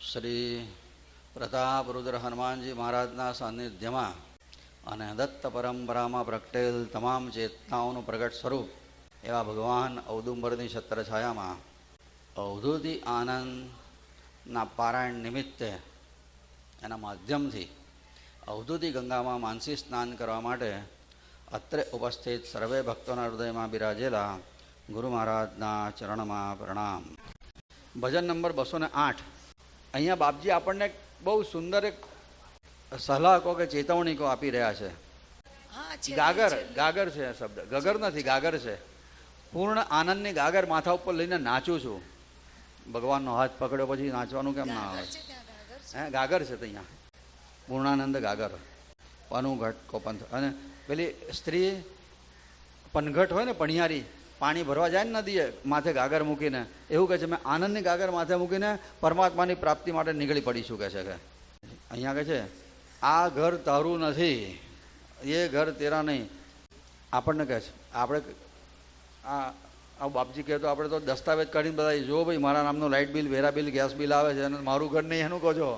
શ્રી પ્રતાપરુદ્ર હનુમાનજી મહારાજના સાનિધ્યમાં અને દત્ત પરંપરામાં પ્રગટેલ તમામ ચેતનાઓનું પ્રગટ સ્વરૂપ એવા ભગવાન ઔદુંબરની છત્રછાયામાં અવધૂતિ આનંદના પારાયણ નિમિત્તે એના માધ્યમથી અવધૂતિ ગંગામાં માનસી સ્નાન કરવા માટે અત્રે ઉપસ્થિત સર્વે ભક્તોના હૃદયમાં બિરાજેલા ગુરુ મહારાજના ચરણમાં પ્રણામ. ભજન નંબર 208. અહીંયા બાપજી આપણને બહુ સુંદર એક સલાહ કહો કે ચેતવણી કહો આપી રહ્યા છે. ગાગર છે શબ્દ, ગગર નથી, ગાગર છે. પૂર્ણ આનંદની ગાગર માથા ઉપર લઈને નાચું છું. ભગવાનનો હાથ પકડ્યો પછી નાચવાનું કેમ ના આવે? ગાગર છે અહીંયા પૂર્ણાનંદ ગાગર. પનુઘટ કોપંથ. અને પેલી સ્ત્રી પનઘટ હોય ને, પણિયારી, પાણી ભરવા જાય ને નદીએ, માથે ગાગર મૂકીને એવું કહે છે મેં આનંદની ગાગર માથે મૂકીને પરમાત્માની પ્રાપ્તિ માટે નીકળી પડીશું કહે છે. કે અહીંયા કહે છે આ ઘર તારું નથી, એ ઘર તેરા નહીં. આપણને કહે છે આપણે આ બાપજી કહે તો આપણે તો દસ્તાવેજ કાઢીને બધા જો ભાઈ મારા નામનું લાઇટ બિલ, વેરા બિલ, ગેસ બિલ આવે છે અને મારું ઘર નહીં એનું કહો છો.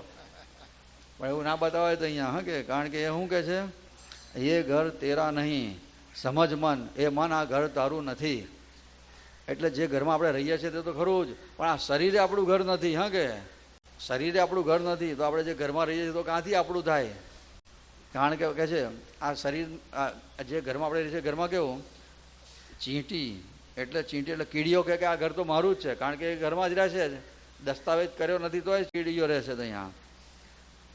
પણ એવું ના બતાવાય તો અહીંયા હા કે કારણ કે એ શું કહે છે એ ઘર તેરા નહીં, સમજ મન, એ મન આ ઘર તારું નથી. એટલે જે ઘરમાં આપણે રહીએ છીએ તે તો ખરું જ, પણ આ શરીરે આપણું ઘર નથી. હા કે શરીરે આપણું ઘર નથી તો આપણે જે ઘરમાં રહીએ છીએ તો ક્યાંથી આપણું થાય? કારણ કે કહે છે આ શરીર જે ઘરમાં આપણે રહીએ છીએ ઘરમાં કેવું ચીંટી એટલે કીડીઓ કહે કે આ ઘર તો મારું જ છે, કારણ કે એ ઘરમાં જ રહે છે, દસ્તાવેજ કર્યો નથી તો કીડીઓ રહે છે. તો અહીંયા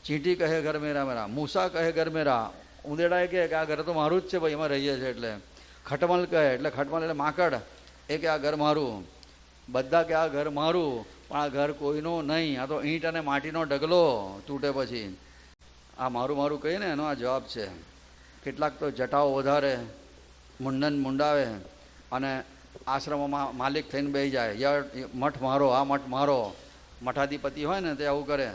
ચીંટી કહે ઘર મેરા મેરા, મૂસા કહે ઘર મેરા, ઉંદેડા કહે કે આ ઘર તો મારું જ છે ભાઈ, એમાં રહીએ છીએ. એટલે ખટમલ કહે એટલે ખટમલ એટલે માકડ, એ કે આ ઘર મારું. બધા કે આ ઘર મારું, પણ આ ઘર કોઈનું નહીં, આ તો ઈંટ અને માટીનો ઢગલો તૂટે પછી. આ મારું મારું કહીએ ને એનો આ જવાબ છે. કેટલાક તો જટાઓ વધારે, મુંડન મુંડાવે અને આશ્રમોમાં માલિક થઈને બેસી જાય, મઠ મારો, આ મઠ મારો. મઠાધિપતિ હોય ને તે આવું કરે.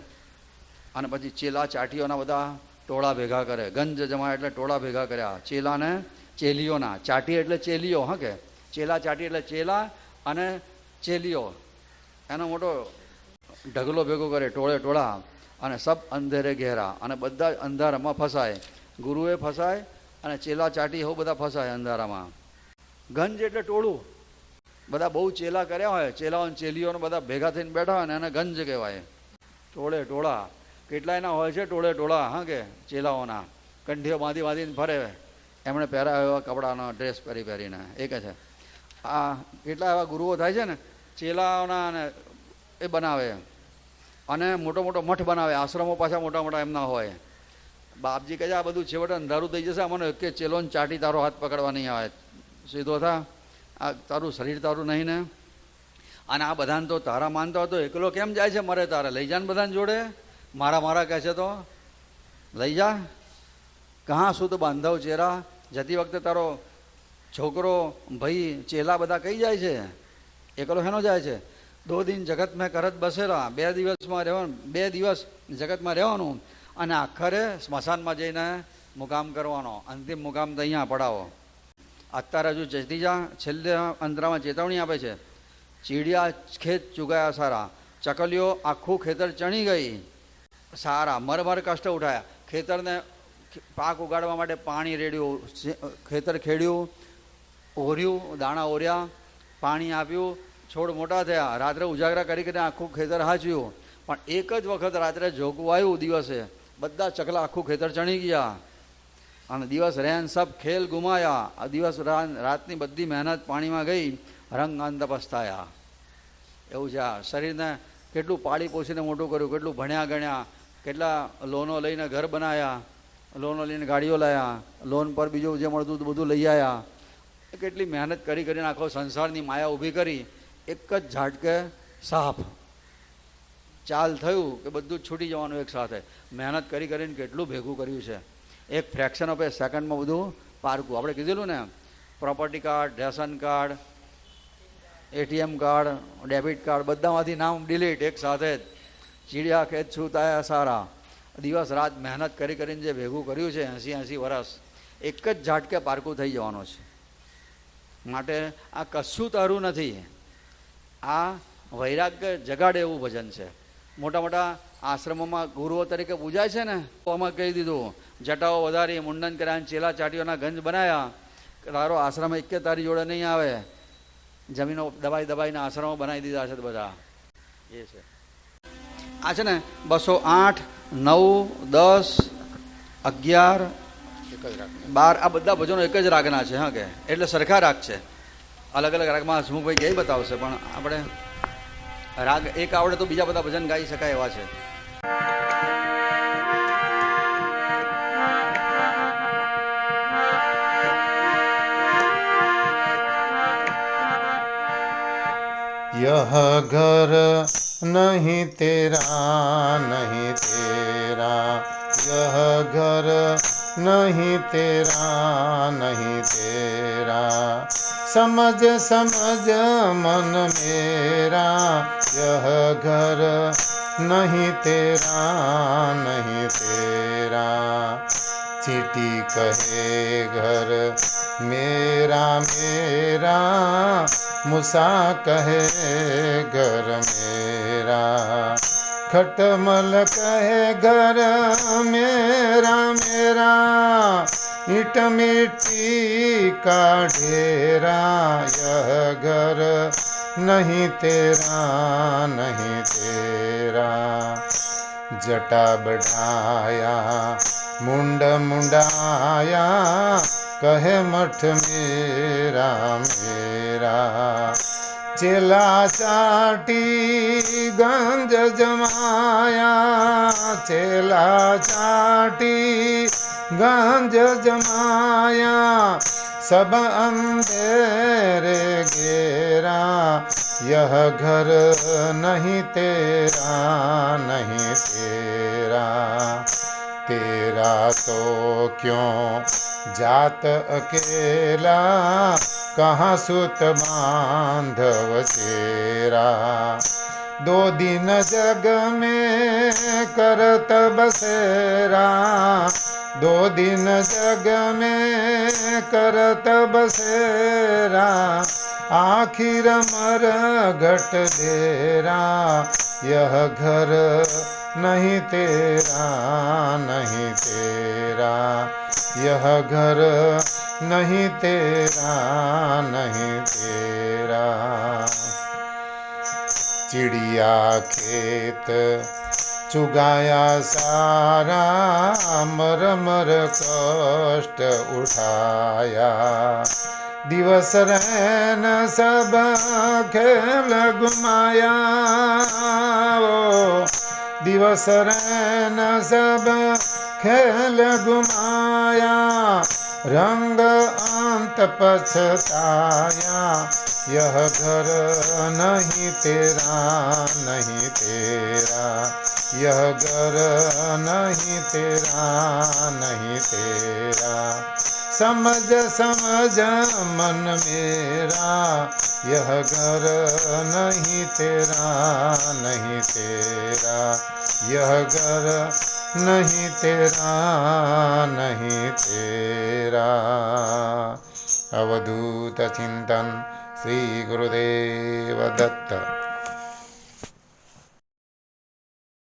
અને પછી ચેલા ચાટીઓના બધા ટોળા ભેગા કરે. ગંજ જમા એટલે ટોળા ભેગા કર્યા ચેલાને ચેલીઓના. ચાટી એટલે ચેલીઓ. હા કે ચેલા ચાટી એટલે ચેલા અને ચેલીઓ, એનો મોટો ઢગલો ભેગો કરે, ટોળે ટોળા. અને સબ અંધેરે ઘેરા, અને બધા અંધારામાં ફસાય. ગુરુએ ફસાય અને ચેલા ચાટી હો બધા ફસાય અંધારામાં. ગંજ એટલે ટોળું, બધા બહુ ચેલા કર્યા હોય, ચેલાઓ ચેલીઓને બધા ભેગા થઈને બેઠા હોય ને એને ગંજ કહેવાય. ટોળે ટોળા કેટલાયના હોય છે, ટોળે ટોળા. હા કે ચેલાઓના કંઠીઓ બાંધીને ફરે, એમણે પહેરાવ્યા એવા કપડાનો ડ્રેસ પહેરીને. એ કહે છે આ કેટલા એવા ગુરુઓ થાય છે ને ચેલાઓના, અને એ બનાવે અને મોટો મોટો મઠ બનાવે. આશ્રમો પાછા મોટા મોટા એમના હોય. બાપજી કહે છે આ બધું છેવટે અંધારું થઈ જશે, મને કે ચેલોને ચાટી તારો હાથ પકડવા નહીં આવે, સીધો થા, આ તારું શરીર તારું નહીં ને. અને આ બધાને તો તારા માનતા હતો, એકલો કેમ જાય છે મરે? તારે લઈ જા ને બધાને જોડે. મારા કહે છે તો લઈ જા. કહાં સુધ બાંધવ ચેરા, જતી વખતે તારો છોકરો, ભાઈ, ચેલા બધા કઈ જાય છે? એકલો હેનો જાય છે? 2 દિન જગત મેં કરત બસેરા, 2 દિવસમાં રહેવાનું, 2 દિવસ જગતમાં રહેવાનું અને આખરે સ્મશાનમાં જઈને મુકામ કરવાનો. અંતિમ મુકામ તો અહીંયા પડાવો. અત્યારે હજુ જતી જા. છેલ્લે અંતરામાં ચેતવણી આપે છે ચીડિયા ખેત ચુગાયા સારા, ચકલીઓ આખું ખેતર ચણી ગઈ સારા, મર કષ્ટ ઉઠાયા. ખેતરને પાક ઉગાડવા માટે પાણી રેડ્યું, ખેતર ખેડ્યું, ઓર્યું, દાણા ઓર્યા, પાણી આપ્યું, છોડ મોટા થયા, રાત્રે ઉજાગરા કરીને આખું ખેતર હાંચ્યું. પણ એક જ વખત રાત્રે જોગવું આવ્યું દિવસે, બધા ચકલા આખું ખેતર ચણી ગયા અને દિવસ રેન સબ ખેલ ગુમાયા. આ દિવસ રાતની બધી મહેનત પાણીમાં ગઈ, રંગ અંત પસ્તાયા. એવું છે. આ શરીરને કેટલું પાળી પોષીને મોટું કર્યું, કેટલું ભણ્યા ગણ્યા, કેટલા લોનો લઈને ઘર બનાવ્યા, લોનો લઈને ગાડીઓ લાવ્યા, લોન પર બીજું જે મળતું બધું લઈ આવ્યા. કેટલી મહેનત કરીને આખો સંસારની માયા ઊભી કરી. એક જ ઝાટકે સાફ ચાલ થયું કે બધું જ છૂટી જવાનું એક સાથે. મહેનત કરીને કેટલું ભેગું કર્યું છે. એક ફ્રેક્શન ઓફ એ સેકન્ડમાં બધું પારકું. આપણે કીધેલું ને, property card, ration card, ATM card, debit card, બધામાંથી નામ ડિલીટ એક સાથે જ. ચીડિયા ખેત છૂતાયા સારા. દિવસ રાત મહેનત કરીને જે ભેગું કર્યું છે 80 વર્ષ, એક જ ઝાટકે પારકું થઈ જવાનો છે. માટે આ કશું તારું નથી. આ વૈરાગ્ય જગાડે એવું ભજન છે. મોટા મોટા આશ્રમોમાં ગુરુઓ તરીકે પૂજાય છે ને, તો આમાં કહી દીધું જટાઓ વધારી, મુંડન કર્યા, ચેલા ચાટીઓના ગંજ બનાવ્યા, તારો આશ્રમ એક તારી જોડે નહીં આવે. જમીનો દબાઈ દબાઈને આશ્રમો બનાવી દીધા છે બધા. એ છે આ છે ને 208, 9, 10, 11, 12 આ બધા ભજનો એક જ રાગના છે. હા કે એટલે સરખા રાગ છે. અલગ અલગ રાગમાં હસમુખભાઈ ક્યાંય બતાવશે, પણ આપણે રાગ એક આવડે તો બીજા બધા ભજન ગાઈ શકાય એવા છે. यह घर नहीं तेरा नहीं तेरा, यह घर नहीं तेरा नहीं तेरा, समझ समझ मन मेरा, यह घर नहीं तेरा नहीं तेरा. चीटी कहे घर मेरा मेरा, मुसा कहે ઘર મેરા, ખટમલ કહે ઘર મેરા મેરા, ઈટ મિટ્ટી કા ઢેરા, યહ ઘર નહીં તેરા નહીં તેરા. જટા બઢાયા મુંડ મુંડાયા, કહે મઠ મેરા મેરા. ચેલા ચાટી ગંજ જમાયા, ચેલા ચાટી ગંજ જમાયા, સબ અંધેરે ઘેરા, यह घर नहीं तेरा नहीं तेरा. तेरा तो क्यों जात अकेला, कहाँ सुत बांधव तेरा. दो दिन जग में करत बसेरा, दो दिन जग में करत बसेरा, आखिर मर घट देरा. यह घर नहीं तेरा नहीं तेरा, यह घर नहीं तेरा नहीं तेरा. चिड़िया खेत चुगाया सारा, मर मर कष्ट उठाया. दिवस रैन सब खेल गुमाया, दिवस रैन सब खेल गुमाया, रंग अंत पछताया. यह घर नहीं तेरा नहीं तेरा, यह घर नहीं तेरा नहीं तेरा. समझ समझ मन मेरा, यह घर नहीं तेरा नहीं तेरा, यह घर नहीं तेरा नहीं तेरा. अवधूत चिंतन श्री गुरुदेव दत्त.